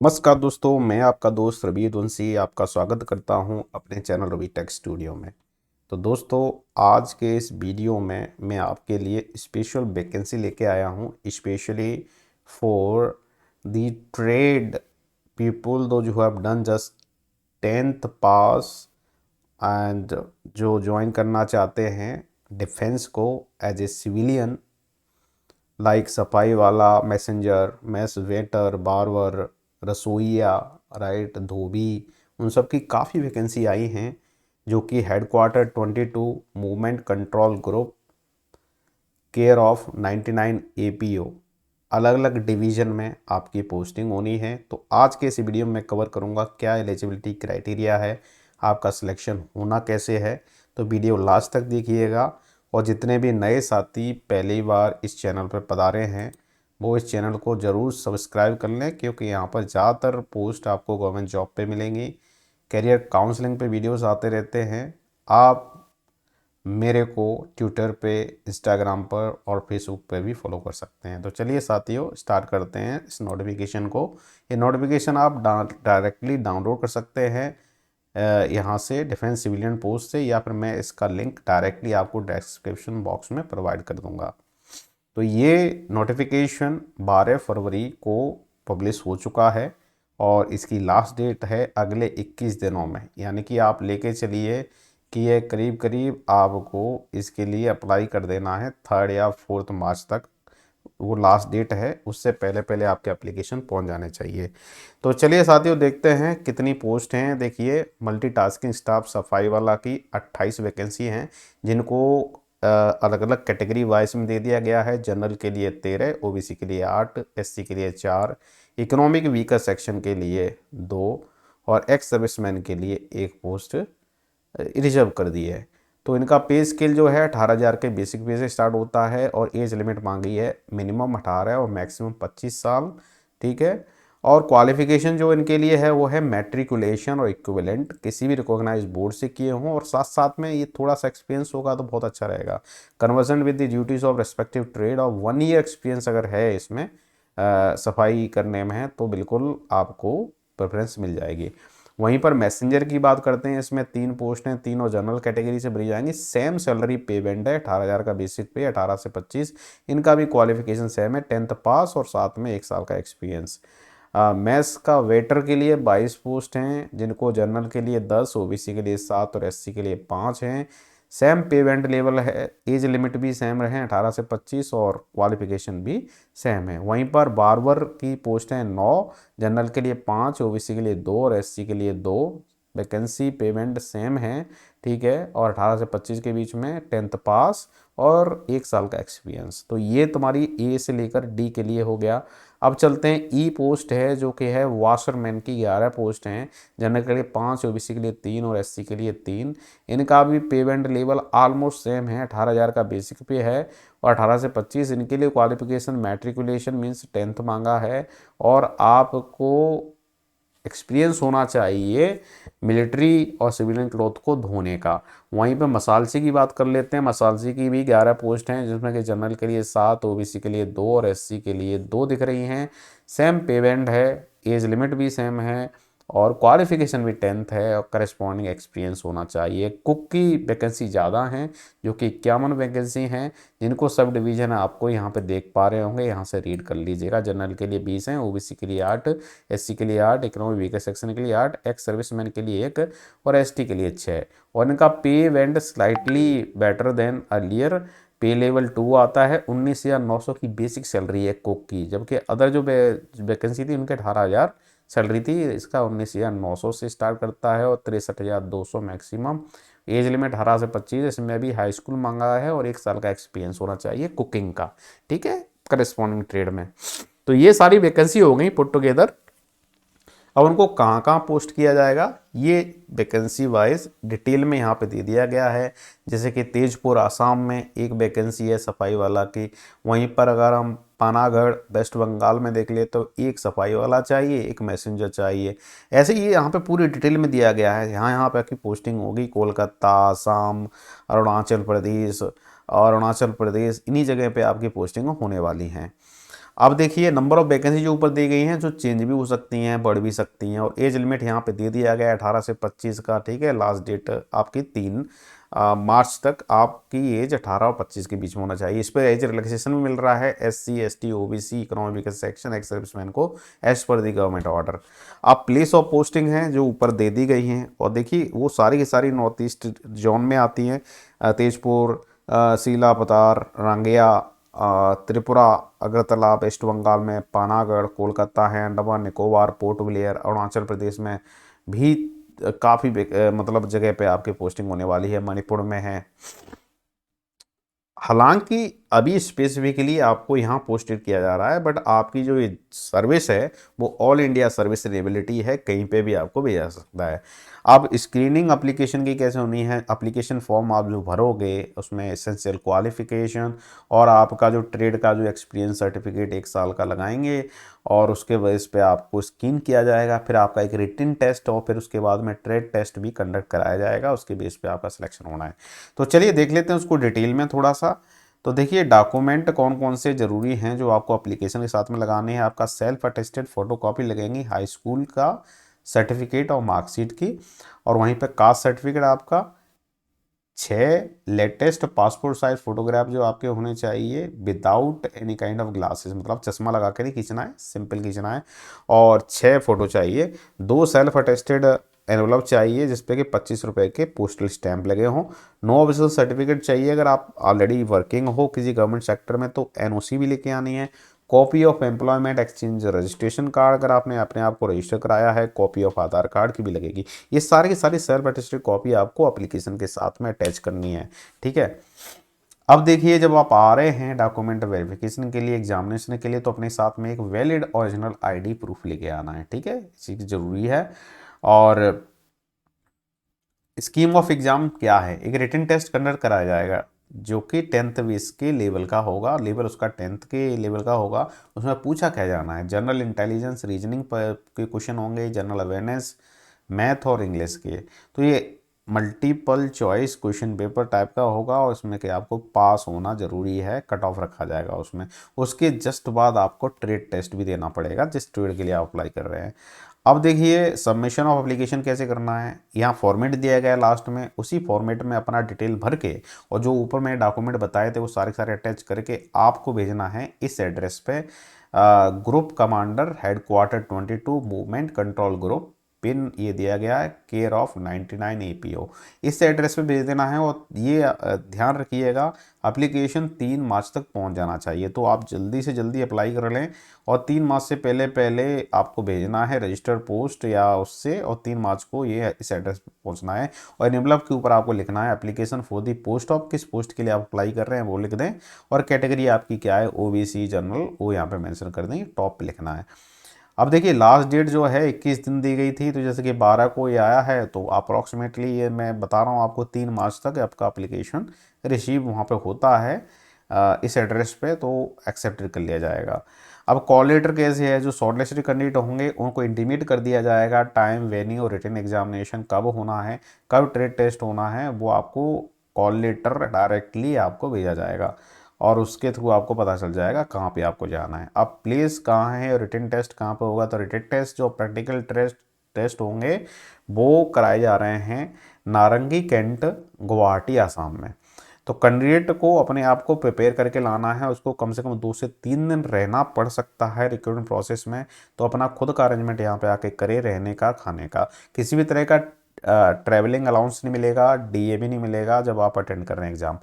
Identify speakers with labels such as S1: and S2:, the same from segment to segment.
S1: नमस्कार दोस्तों, मैं आपका दोस्त रवि वंशी आपका स्वागत करता हूं अपने चैनल रवि टेक स्टूडियो में। तो दोस्तों, आज के इस वीडियो में मैं आपके लिए स्पेशल वैकेंसी लेके आया हूं, specially for the trade people those who have done just 10th pass and जो ज्वाइन करना चाहते हैं डिफेंस को एज ए सिविलियन, लाइक सफाई वाला, मैसेंजर, मैस वेटर, बारवर, रसोइया, राइट, धोबी, उन सब की काफ़ी वैकेंसी आई हैं जो कि headquarter 22 movement control group care of 99 APO अलग अलग डिवीज़न में आपकी पोस्टिंग होनी है। तो आज के इस वीडियो में कवर करूँगा क्या एलिजिबिलिटी क्राइटेरिया है, आपका सिलेक्शन होना कैसे है। तो वीडियो लास्ट तक देखिएगा और जितने भी नए साथी पहली बार इस चैनल पर पधारे हैं वो इस चैनल को ज़रूर सब्सक्राइब कर लें, क्योंकि यहाँ पर ज़्यादातर पोस्ट आपको गवर्नमेंट जॉब पे मिलेंगी। करियर काउंसलिंग पे वीडियोस आते रहते हैं। आप मेरे को ट्विटर पे, इंस्टाग्राम पर और फेसबुक पे भी फॉलो कर सकते हैं। तो चलिए साथियों, स्टार्ट करते हैं इस नोटिफिकेशन को। ये नोटिफिकेशन आप डायरेक्टली डाउनलोड कर सकते हैं यहाँ से, डिफेंस सिविलियन पोस्ट से, या फिर मैं इसका लिंक डायरेक्टली आपको डिस्क्रिप्शन बॉक्स में प्रोवाइड कर दूँगा। तो ये नोटिफिकेशन 12 फरवरी को पब्लिश हो चुका है और इसकी लास्ट डेट है अगले 21 दिनों में। यानी कि आप लेके चलिए कि ये करीब करीब आपको इसके लिए अप्लाई कर देना है 3rd या 4th मार्च तक, वो लास्ट डेट है। उससे पहले पहले आपके एप्लीकेशन पहुंच जाने चाहिए। तो चलिए साथियों, देखते हैं कितनी पोस्ट हैं। देखिए, मल्टीटास्किंग स्टाफ सफाई वाला की 28 वैकेंसी हैं, जिनको अलग अलग कैटेगरी वाइज में दे दिया गया है। जनरल के लिए 13, ओबीसी के लिए 8, एससी के लिए 4, इकोनॉमिक वीकर सेक्शन के लिए 2 और एक्स सर्विसमैन के लिए 1 पोस्ट रिजर्व कर दी है। तो इनका पे स्केल जो है 18,000 के बेसिक पे से स्टार्ट होता है और एज लिमिट मांगी है मिनिमम 18 और मैक्सिमम 25 साल। ठीक है। और क्वालिफिकेशन जो इनके लिए है वो है मैट्रिकुलेशन और इक्विवेलेंट किसी भी रिकॉग्नाइज बोर्ड से किए हों, और साथ साथ में ये थोड़ा सा एक्सपीरियंस होगा तो बहुत अच्छा रहेगा। Convergent with the duties of respective trade, और 1 ईयर एक्सपीरियंस अगर है इसमें सफाई करने में है तो बिल्कुल आपको प्रेफरेंस मिल जाएगी। वहीं पर मैसेंजर की बात करते हैं, इसमें 3 पोस्ट हैं, तीनों जनरल कैटेगरी से भरी जाएंगी। सेम सैलरी पे बैंड है, 18,000 का बेसिक पे, 18 से 25। इनका भी क्वालिफिकेशन सेम है, 10th पास और साथ में 1 साल का एक्सपीरियंस। मैथ्स का वेटर के लिए 22 पोस्ट हैं, जिनको जनरल के लिए 10, ओबीसी के लिए 7 और एससी के लिए 5 हैं। सेम पे बैंड लेवल है, एज लिमिट भी सेम रहे 18 से 25 और क्वालिफिकेशन भी सेम है। वहीं पर बारबर की पोस्ट हैं 9, जनरल के लिए 5, ओबीसी के लिए 2 और एससी के लिए 2। वैकेंसी पेमेंट सेम है, ठीक है, और 18 से 25 के बीच में, 10th पास और 1 साल का एक्सपीरियंस। तो ये तुम्हारी ए से लेकर डी के लिए हो गया। अब चलते हैं ई पोस्ट है, जो कि है वाशरमैन की 11 पोस्ट हैं, जनरल के लिए 5, ओबीसी के लिए 3 और एससी के लिए 3। इनका भी पेमेंट लेवल ऑलमोस्ट सेम है, 18,000 का बेसिक पे है और 18 से 25। इनके लिए क्वालिफिकेशन मैट्रिकुलेशन मीन्स 10th मांगा है और आपको एक्सपीरियंस होना चाहिए मिलिट्री और सिविलियन क्लॉथ को धोने का। वहीं पे मसालसी की बात कर लेते हैं। मसालसी की भी 11 पोस्ट हैं, जिसमें कि जनरल के लिए 7, ओबीसी के लिए 2 और एससी के लिए 2 दिख रही हैं। सेम पे बैंड है, एज लिमिट भी सेम है और क्वालिफिकेशन भी 10th है और करस्पॉन्डिंग एक्सपीरियंस होना चाहिए। कुक की वैकेंसी ज़्यादा हैं, जो कि 51 वैकेंसी हैं, जिनको सब डिवीज़न आपको यहाँ पे देख पा रहे होंगे, यहाँ से रीड कर लीजिएगा। जनरल के लिए 20 हैं, ओबीसी के लिए 8, एससी के लिए 8, इकोनॉमिक वीकर सेक्शन के लिए 8, एक्स सर्विसमैन के लिए 1 और एसटी के लिए 6। और इनका पे वेंड स्लाइटली बेटर देन अर्लियर। पे लेवल 2 आता है, 19,900 की बेसिक सैलरी है कुक की, जबकि अदर जो वैकेंसी थी उनके 18,000 सैलरी थी। इसका 19,900 से स्टार्ट करता है और 63,200 मैक्सिमम। एज लिमिट 18 से 25, इसमें भी हाई स्कूल मांगा है और 1 साल का एक्सपीरियंस होना चाहिए कुकिंग का, ठीक है, करस्पॉन्डिंग ट्रेड में। तो ये सारी वैकेंसी हो गई पुट टुगेदर। अब उनको कहाँ कहाँ पोस्ट किया जाएगा, ये वैकेंसी वाइज डिटेल में यहाँ पे दे दिया गया है। जैसे कि तेजपुर आसाम में एक वैकेंसी है सफाई वाला की। वहीं पर अगर हम पानागढ़ वेस्ट बंगाल में देख ले तो एक सफाई वाला चाहिए, एक मैसेंजर चाहिए। ऐसे ही यहाँ पे पूरी डिटेल में दिया गया है। यहाँ यहाँ पे आपकी पोस्टिंग होगी कोलकाता, आसाम, अरुणाचल प्रदेश, और अरुणाचल प्रदेश, इन्हीं जगह पे आपकी पोस्टिंग होने वाली हैं। अब देखिए नंबर ऑफ वैकेंसी जो ऊपर दी गई हैं जो चेंज भी हो सकती हैं, बढ़ भी सकती हैं, और एज लिमिट यहाँ पे दे दिया गया है 18 से 25 का, ठीक है। लास्ट डेट आपकी 3 मार्च तक आपकी एज 18 और 25 के बीच में होना चाहिए। इस पर एज रिलैक्सेशन भी मिल रहा है SC ST OBC economic section ex serviceman को एज पर दी गवर्नमेंट ऑर्डर। अब प्लेस ऑफ पोस्टिंग है जो ऊपर दे दी गई हैं, और देखिए वो सारी की सारी नॉर्थ ईस्ट जोन में आती हैं। तेजपुर, सीलापतार, रांगेया, त्रिपुरा, अगरतला वेस्ट बंगाल में, पानागढ़ कोलकाता है, अंडमान निकोबार, पोर्ट ब्लेयर अरुणाचल प्रदेश में भी काफ़ी मतलब जगह पे आपकी पोस्टिंग होने वाली है, मणिपुर में है। हालांकि अभी स्पेसिफिकली आपको यहाँ पोस्टेड किया जा रहा है, बट आपकी जो ये सर्विस है वो ऑल इंडिया सर्विस रिलेबिलिटी है, कहीं पे भी आपको भेजा जा सकता है। अब स्क्रीनिंग एप्लीकेशन की कैसे होनी है, एप्लीकेशन फॉर्म आप जो भरोगे उसमें एसेंशियल क्वालिफिकेशन और आपका जो ट्रेड का जो एक्सपीरियंस सर्टिफिकेट 1 साल का लगाएंगे, और उसके बेस पे आपको स्क्रीन किया जाएगा। फिर आपका एक रिटन टेस्ट और फिर उसके बाद में ट्रेड टेस्ट भी कंडक्ट कराया जाएगा, उसके बेस पे आपका सिलेक्शन होना है। तो चलिए देख लेते हैं उसको डिटेल में थोड़ा सा। तो देखिए डॉक्यूमेंट कौन कौन से ज़रूरी हैं जो आपको एप्लीकेशन के साथ में लगाने हैं। आपका सेल्फ अटेस्टेड फ़ोटोकॉपी लगेंगी हाई स्कूल का सर्टिफिकेट और मार्कशीट की, और वहीं पर कास्ट सर्टिफिकेट आपका, 6 लेटेस्ट पासपोर्ट साइज फोटोग्राफ जो आपके होने चाहिए without any kind of glasses, मतलब चश्मा लगा के नहीं खींचना है, सिंपल खींचना है। और 6 फोटो चाहिए। 2 सेल्फ अटेस्टेड एनवलप चाहिए जिसपे कि 25 रुपए के पोस्टल स्टैंप लगे हों। नो ऑफिशियल सर्टिफिकेट चाहिए, अगर आप ऑलरेडी वर्किंग हो किसी गवर्नमेंट सेक्टर में तो NOC भी लेके आनी है। Copy of employment exchange registration card, अगर आपने अपने आप को रजिस्टर कराया है, कॉपी ऑफ आधार कार्ड की भी लगेगी। ये सारी की सारी सेल्फ अटेस्टेड कॉपी आपको एप्लीकेशन के साथ में अटैच करनी है, ठीक है। अब देखिए जब आप आ रहे हैं डॉक्यूमेंट वेरिफिकेशन के लिए, एग्जामिनेशन के लिए, तो अपने साथ में एक वैलिड ओरिजिनल ID प्रूफ लेके आना है, ठीक है, चीज़ जरूरी है। और स्कीम ऑफ एग्जाम क्या है, एक रिटन टेस्ट कंडक्ट कराया जाएगा जो कि 10th बेस के लेवल का होगा, लेवल उसका 10th के लेवल का होगा। उसमें पूछा क्या जाना है, जनरल इंटेलिजेंस रीजनिंग पर के क्वेश्चन होंगे, जनरल अवेयरनेस, मैथ और इंग्लिश के। तो ये multiple choice question paper type का होगा, और इसमें कि आपको पास होना ज़रूरी है, कट ऑफ रखा जाएगा उसमें। उसके जस्ट बाद आपको ट्रेड टेस्ट भी देना पड़ेगा जिस ट्रेड के लिए आप अप्लाई कर रहे हैं। अब देखिए सबमिशन ऑफ एप्लीकेशन कैसे करना है, यहाँ फॉर्मेट दिया गया है लास्ट में, उसी फॉर्मेट में अपना डिटेल भर के और जो ऊपर मैंने डॉक्यूमेंट बताए थे वो सारे सारे अटैच करके आपको भेजना है इस एड्रेस पे। Group commander headquarter 22 movement control group, pin ये दिया गया है केयर ऑफ 99 APO, इस एड्रेस पे भेज देना है। और ये ध्यान रखिएगा एप्लीकेशन 3 मार्च तक पहुंच जाना चाहिए, तो आप जल्दी से जल्दी अप्लाई कर लें। और 3 मार्च से पहले पहले आपको भेजना है रजिस्टर्ड पोस्ट या उससे, और 3 मार्च को ये इस एड्रेस पर पहुंचना है। और एनवलप के ऊपर आपको लिखना है application for the post of, किस पोस्ट के लिए आप अप्लाई कर रहे हैं वो लिख दें, और कैटेगरी आपकी क्या है OBC जनरल वो यहाँ पे मेंशन कर दें, टॉप पे लिखना है। अब देखिए लास्ट डेट जो है 21 दिन दी गई थी, तो जैसे कि 12 को ये आया है, तो अप्रॉक्सीमेटली ये मैं बता रहा हूँ आपको 3 मार्च तक आपका एप्लीकेशन रिसीव वहाँ पे होता है इस एड्रेस पे, तो एक्सेप्ट कर लिया जाएगा। अब कॉल लेटर कैसे है, जो शॉर्टलिस्टेड कैंडिडेट होंगे उनको इंटीमेट कर दिया जाएगा टाइम, वेन्यू और रिटन एग्जामिनेशन कब होना है, कब ट्रेड टेस्ट होना है, वो आपको कॉल लेटर डायरेक्टली आपको भेजा जाएगा, और उसके थ्रू आपको पता चल जाएगा कहाँ पे आपको जाना है। अब प्लेस कहाँ है और रिटन टेस्ट कहाँ पे होगा, तो रिटन टेस्ट जो प्रैक्टिकल टेस्ट होंगे वो कराए जा रहे हैं नारंगी कैंट, गुवाहाटी आसाम में। तो कैंडिडेट को अपने आप को प्रिपेयर करके लाना है, उसको कम से कम 2 से 3 दिन रहना पड़ सकता है रिक्रूटमेंट प्रोसेस में, तो अपना खुद का अरेंजमेंट यहाँ पे आके करे, रहने का, खाने का। किसी भी तरह का ट्रैवलिंग अलाउंस नहीं मिलेगा, DA भी नहीं मिलेगा जब आप अटेंड कर रहे हैं एग्ज़ाम।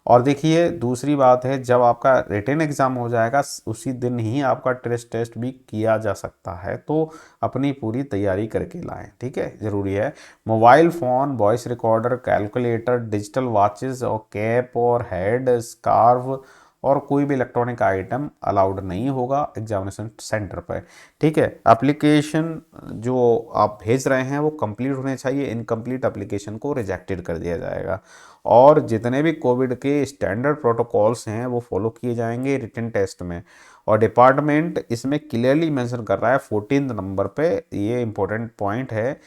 S1: और देखिए दूसरी बात है, जब आपका रिटन एग्ज़ाम हो जाएगा उसी दिन ही आपका टेस्ट भी किया जा सकता है, तो अपनी पूरी तैयारी करके लाएं, ठीक है, ज़रूरी है। Mobile phone, voice recorder, calculator, digital watches और कैप और हेड स्कार्फ और कोई भी इलेक्ट्रॉनिक आइटम अलाउड नहीं होगा एग्जामिनेशन सेंटर पर, ठीक है। एप्लीकेशन जो आप भेज रहे हैं वो कंप्लीट होने चाहिए, इनकम्प्लीट एप्लीकेशन को रिजेक्टेड कर दिया जाएगा। और जितने भी कोविड के स्टैंडर्ड प्रोटोकॉल्स हैं वो फॉलो किए जाएंगे रिटन टेस्ट में। और डिपार्टमेंट इसमें क्लियरली मेंशन कर रहा है 14 नंबर पे, ये इंपॉर्टेंट पॉइंट है,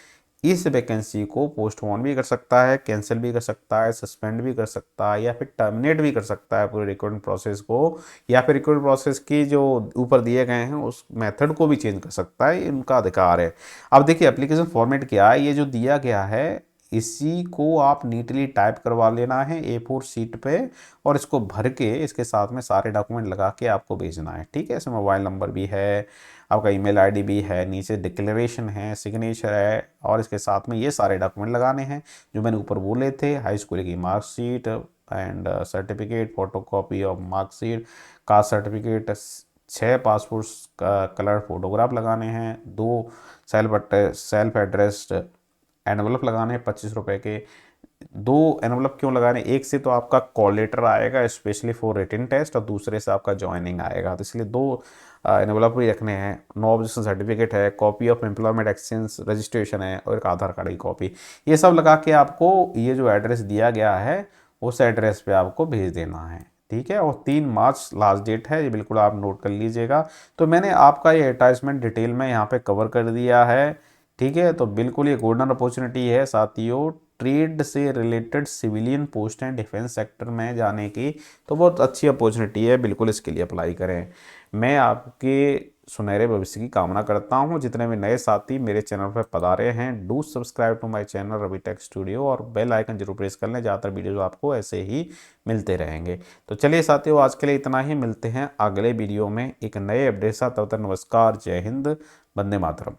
S1: इस वैकेंसी को पोस्टपोन भी कर सकता है, कैंसिल भी कर सकता है, सस्पेंड भी कर सकता है, या फिर टर्मिनेट भी कर सकता है पूरे रिक्रूटमेंट प्रोसेस को, या फिर रिक्रूटमेंट प्रोसेस की जो ऊपर दिए गए हैं उस मेथड को भी चेंज कर सकता है, इनका अधिकार है। अब देखिए एप्लीकेशन फॉर्मेट क्या है, ये जो दिया गया है इसी को आप नीटली टाइप करवा लेना है A4 शीट पे, और इसको भर के इसके साथ में सारे डॉक्यूमेंट लगा के आपको भेजना है, ठीक है। इसमें मोबाइल नंबर भी है, आपका ईमेल आईडी भी है, नीचे डिक्लेरेशन है, सिग्नेचर है, और इसके साथ में ये सारे डॉक्यूमेंट लगाने हैं जो मैंने ऊपर बोले थे। हाई स्कूल की marksheet and certificate, photocopy of marksheet, caste certificate, 6 passport colour photograph लगाने हैं, 2 सेल्फ एड्रेस्ड एनवलप लगाने हैं 25 रुपये के। 2 एनवलप क्यों लगाने, एक से तो आपका कॉल लेटर आएगा स्पेशली फॉर रिटन टेस्ट, और दूसरे से आपका ज्वाइनिंग आएगा, तो इसलिए 2 एनवलप भी रखने हैं। नो ऑब्जेक्शन सर्टिफिकेट है, copy of employment exchange registration है, और एक आधार कार्ड की कॉपी। ये सब लगा के आपको ये जो एड्रेस दिया गया है उस एड्रेस पे आपको भेज देना है, ठीक है। और 3 मार्च लास्ट डेट है, ये बिल्कुल आप नोट कर लीजिएगा। तो मैंने आपका ये अटैचमेंट डिटेल में यहाँ पे कवर कर दिया है, ठीक है। तो बिल्कुल ये गोल्डन अपॉर्चुनिटी है साथियों, ट्रेड से related civilian post and defence sector में जाने की, तो बहुत अच्छी अपॉर्चुनिटी है, बिल्कुल इसके लिए अप्लाई करें। मैं आपके सुनहरे भविष्य की कामना करता हूं। जितने भी नए साथी मेरे चैनल पर पधारे हैं, do subscribe to my channel Ravi tech studio, और बेल आइकन जरूर प्रेस कर लें, ज़्यादातर वीडियो आपको ऐसे ही मिलते रहेंगे। तो चलिए साथियों, आज के लिए इतना ही, मिलते हैं अगले वीडियो में एक नए अपडेट साथ। तब तक नमस्कार, जय हिंद, वंदे मातरम।